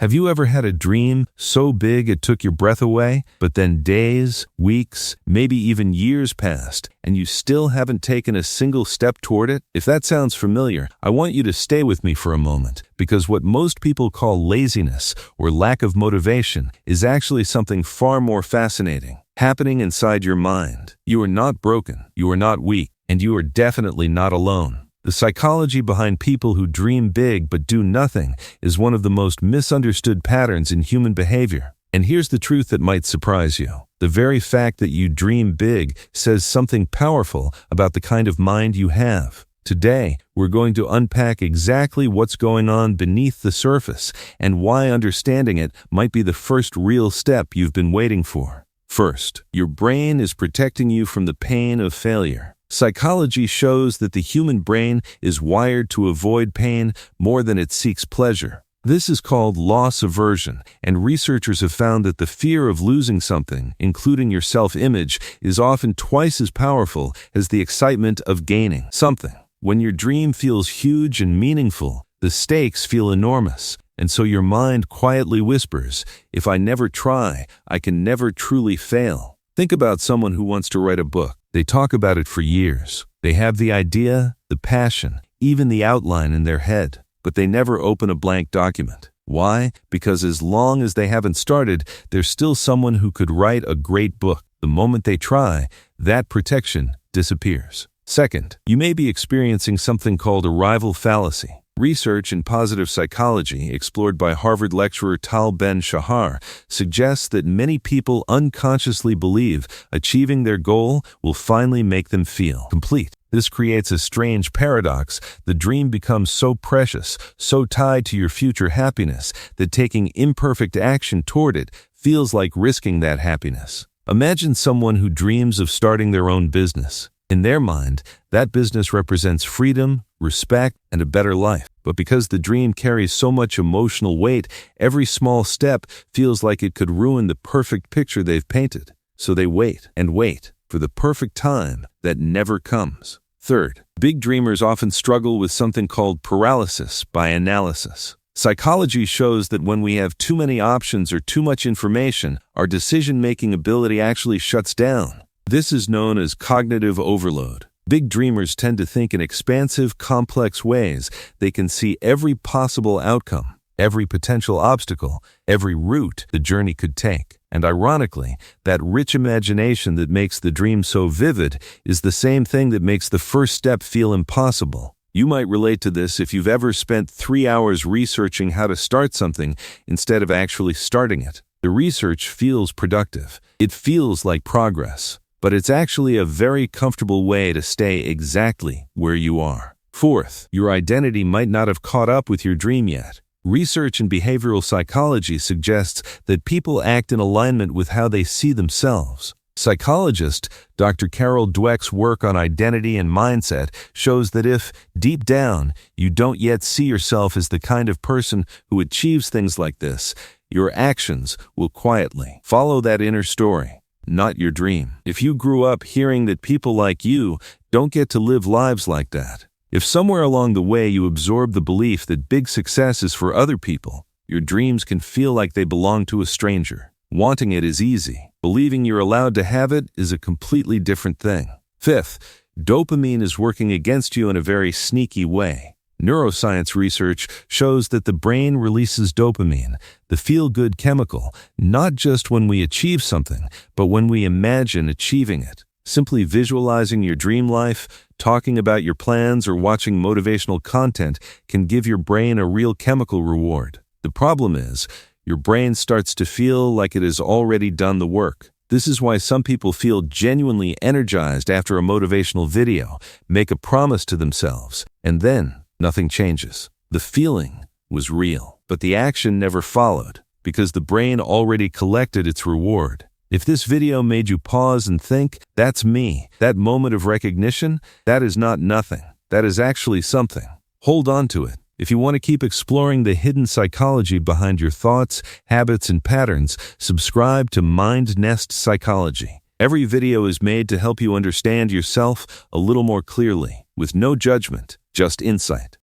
Have you ever had a dream so big it took your breath away, but then days, weeks, maybe even years passed, and you still haven't taken a single step toward it? If that sounds familiar, I want you to stay with me for a moment, because what most people call laziness or lack of motivation is actually something far more fascinating, happening inside your mind. You are not broken, you are not weak, and you are definitely not alone. The psychology behind people who dream big but do nothing is one of the most misunderstood patterns in human behavior. And here's the truth that might surprise you. The very fact that you dream big says something powerful about the kind of mind you have. Today, we're going to unpack exactly what's going on beneath the surface and why understanding it might be the first real step you've been waiting for. First, your brain is protecting you from the pain of failure. Psychology shows that the human brain is wired to avoid pain more than it seeks pleasure. This is called loss aversion, and researchers have found that the fear of losing something, including your self-image, is often twice as powerful as the excitement of gaining something. When your dream feels huge and meaningful, the stakes feel enormous, and so your mind quietly whispers, "If I never try, I can never truly fail." Think about someone who wants to write a book. They talk about it for years. They have the idea, the passion, even the outline in their head, but they never open a blank document. Why? Because as long as they haven't started, there's still someone who could write a great book. The moment they try, that protection disappears. Second, you may be experiencing something called arrival fallacy. Research in positive psychology, explored by Harvard lecturer Tal Ben-Shahar, suggests that many people unconsciously believe achieving their goal will finally make them feel complete. This creates a strange paradox. The dream becomes so precious, so tied to your future happiness, that taking imperfect action toward it feels like risking that happiness. Imagine someone who dreams of starting their own business. In their mind, that business represents freedom, respect, and a better life. But because the dream carries so much emotional weight, every small step feels like it could ruin the perfect picture they've painted. So they wait and wait for the perfect time that never comes. Third, big dreamers often struggle with something called paralysis by analysis. Psychology shows that when we have too many options or too much information, our decision-making ability actually shuts down. This is known as cognitive overload. Big dreamers tend to think in expansive, complex ways. They can see every possible outcome, every potential obstacle, every route the journey could take. And ironically, that rich imagination that makes the dream so vivid is the same thing that makes the first step feel impossible. You might relate to this if you've ever spent 3 hours researching how to start something instead of actually starting it. The research feels productive. It feels like progress. But it's actually a very comfortable way to stay exactly where you are. Fourth, your identity might not have caught up with your dream yet. Research in behavioral psychology suggests that people act in alignment with how they see themselves. Psychologist Dr. Carol Dweck's work on identity and mindset shows that if, deep down, you don't yet see yourself as the kind of person who achieves things like this, your actions will quietly follow that inner story, not your dream. If you grew up hearing that people like you don't get to live lives like that, if somewhere along the way you absorb the belief that big success is for other people, your dreams can feel like they belong to a stranger. Wanting it is easy. Believing you're allowed to have it is a completely different thing. Fifth, dopamine is working against you in a very sneaky way. Neuroscience research shows that the brain releases dopamine, the feel-good chemical, not just when we achieve something, but when we imagine achieving it. Simply visualizing your dream life, talking about your plans, or watching motivational content can give your brain a real chemical reward. The problem is, your brain starts to feel like it has already done the work. This is why some people feel genuinely energized after a motivational video, make a promise to themselves, and then nothing changes. The feeling was real, but the action never followed because the brain already collected its reward. If this video made you pause and think, "That's me," that moment of recognition, that is not nothing. That is actually something. Hold on to it. If you want to keep exploring the hidden psychology behind your thoughts, habits, and patterns, subscribe to MindNest Psychology. Every video is made to help you understand yourself a little more clearly, with no judgment, just insight.